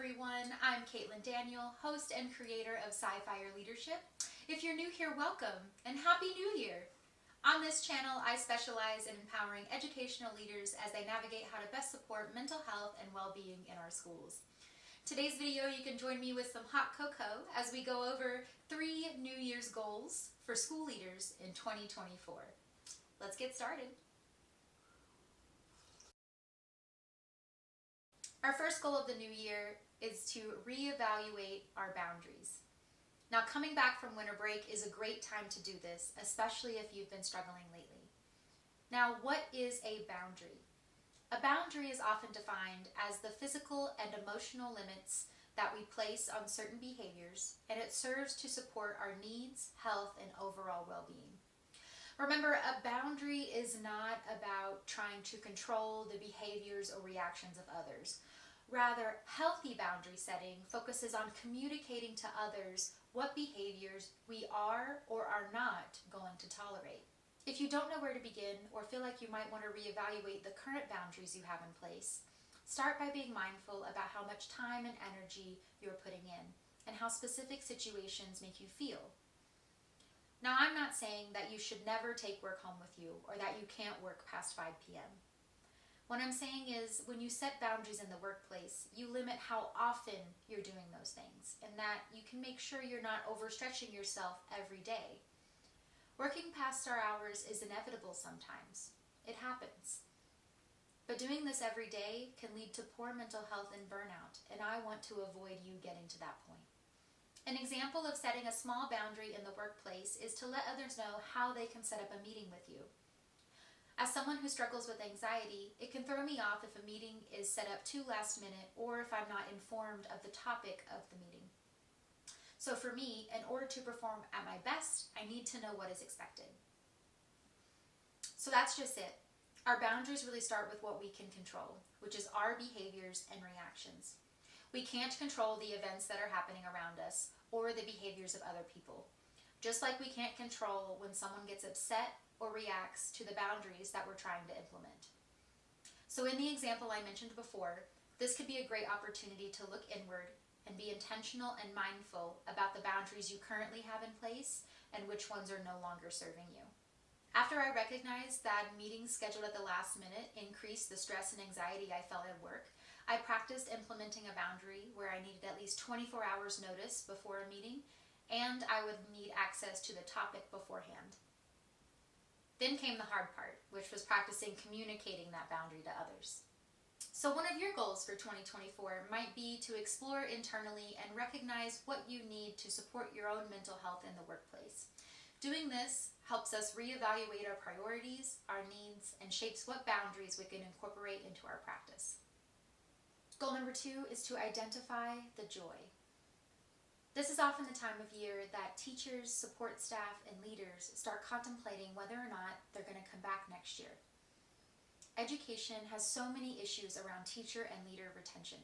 everyone. I'm Caitlin Daniel, host and creator of Sci-Fire Leadership. If you're new here, welcome and Happy New Year! On this channel, I specialize in empowering educational leaders as they navigate how to best support mental health and well-being in our schools. Today's video, you can join me with some hot cocoa as we go over 3 New Year's goals for school leaders in 2024. Let's get started. Our first goal of the new year is to reevaluate our boundaries. Now, coming back from winter break is a great time to do this, especially if you've been struggling lately. Now, what is a boundary? A boundary is often defined as the physical and emotional limits that we place on certain behaviors, and it serves to support our needs, health, and overall well-being. Remember, a boundary is not about trying to control the behaviors or reactions of others. Rather, healthy boundary setting focuses on communicating to others what behaviors we are or are not going to tolerate. If you don't know where to begin or feel like you might want to reevaluate the current boundaries you have in place, start by being mindful about how much time and energy you're putting in and how specific situations make you feel. Now, I'm not saying that you should never take work home with you or that you can't work past 5 p.m. What I'm saying is when you set boundaries in the workplace, you limit how often you're doing those things and that you can make sure you're not overstretching yourself every day. Working past our hours is inevitable sometimes. It happens. But doing this every day can lead to poor mental health and burnout, and I want to avoid you getting to that point. An example of setting a small boundary in the workplace is to let others know how they can set up a meeting with you. As someone who struggles with anxiety, it can throw me off if a meeting is set up too last minute or if I'm not informed of the topic of the meeting. So for me, in order to perform at my best, I need to know what is expected. So that's just it. Our boundaries really start with what we can control, which is our behaviors and reactions. We can't control the events that are happening around us or the behaviors of other people. Just like we can't control when someone gets upset or reacts to the boundaries that we're trying to implement. So in the example I mentioned before, this could be a great opportunity to look inward and be intentional and mindful about the boundaries you currently have in place and which ones are no longer serving you. After I recognized that meetings scheduled at the last minute increased the stress and anxiety I felt at work, I practiced implementing a boundary where I needed at least 24 hours notice before a meeting, and I would need access to the topic beforehand. Then came the hard part, which was practicing communicating that boundary to others. So one of your goals for 2024 might be to explore internally and recognize what you need to support your own mental health in the workplace. Doing this helps us reevaluate our priorities, our needs, and shapes what boundaries we can incorporate into our practice. Goal number 2 is to identify the joy. This is often the time of year that teachers, support staff, and leaders start contemplating whether or not they're going to come back next year. Education has so many issues around teacher and leader retention.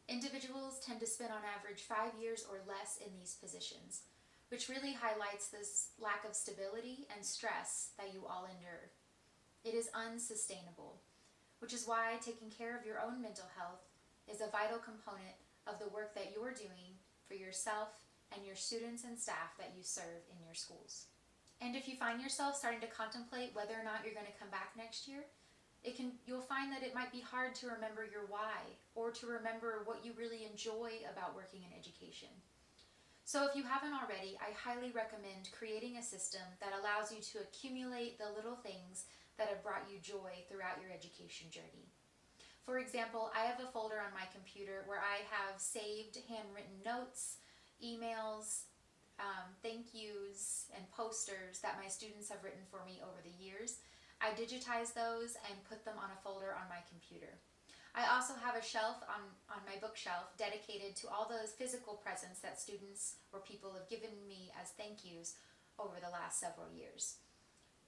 Individuals tend to spend on average 5 years or less in these positions, which really highlights this lack of stability and stress that you all endure. It is unsustainable, which is why taking care of your own mental health is a vital component of the work that you're doing for yourself and your students and staff that you serve in your schools. And if you find yourself starting to contemplate whether or not you're going to come back next year, you'll find that it might be hard to remember your why or to remember what you really enjoy about working in education. So if you haven't already, I highly recommend creating a system that allows you to accumulate the little things that have brought you joy throughout your education journey. For example, I have a folder on my computer where I have saved handwritten notes, emails, thank yous, and posters that my students have written for me over the years. I digitize those and put them on a folder on my computer. I also have a shelf on my bookshelf dedicated to all those physical presents that students or people have given me as thank yous over the last several years.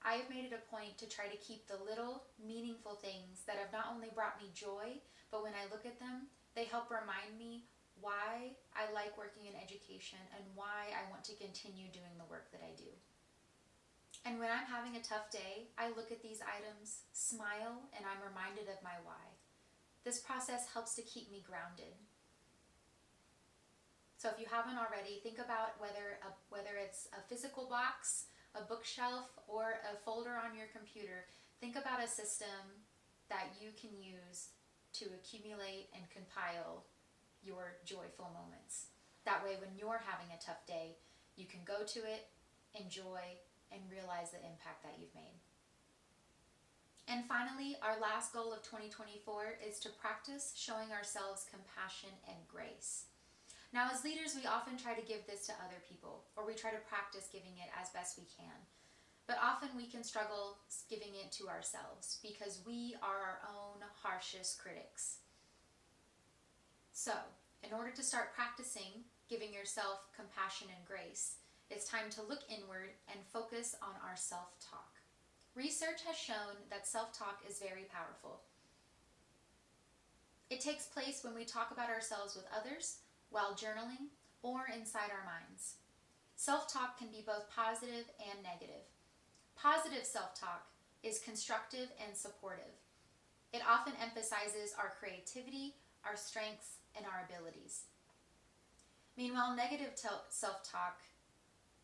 I have made it a point to try to keep the little meaningful things that have not only brought me joy, but when I look at them, they help remind me why I like working in education and why I want to continue doing the work that I do. And when I'm having a tough day, I look at these items, smile, and I'm reminded of my why. This process helps to keep me grounded. So if you haven't already, think about whether it's a physical box, a bookshelf, or a folder on your computer. Think about a system that you can use to accumulate and compile your joyful moments. That way, when you're having a tough day, you can go to it, enjoy, and realize the impact that you've made. And finally, our last goal of 2024 is to practice showing ourselves compassion and grace. Now, as leaders, we often try to give this to other people, or we try to practice giving it as best we can. But often we can struggle giving it to ourselves because we are our own harshest critics. So, in order to start practicing giving yourself compassion and grace, it's time to look inward and focus on our self-talk. Research has shown that self-talk is very powerful. It takes place when we talk about ourselves with others, while journaling, or inside our minds. Self-talk can be both positive and negative. Positive self-talk is constructive and supportive. It often emphasizes our creativity, our strengths, and our abilities. Meanwhile, negative self-talk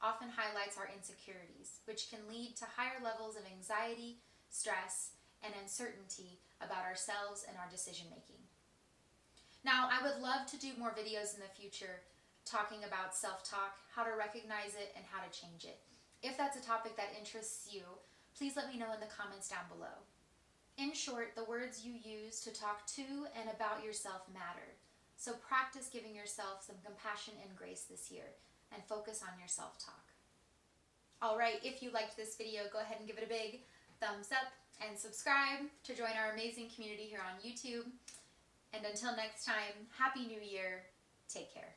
often highlights our insecurities, which can lead to higher levels of anxiety, stress, and uncertainty about ourselves and our decision making. Now, I would love to do more videos in the future talking about self-talk, how to recognize it, and how to change it. If that's a topic that interests you, please let me know in the comments down below. In short, the words you use to talk to and about yourself matter. So practice giving yourself some compassion and grace this year, and focus on your self-talk. Alright, if you liked this video, go ahead and give it a big thumbs up and subscribe to join our amazing community here on YouTube. And until next time, Happy New Year. Take care.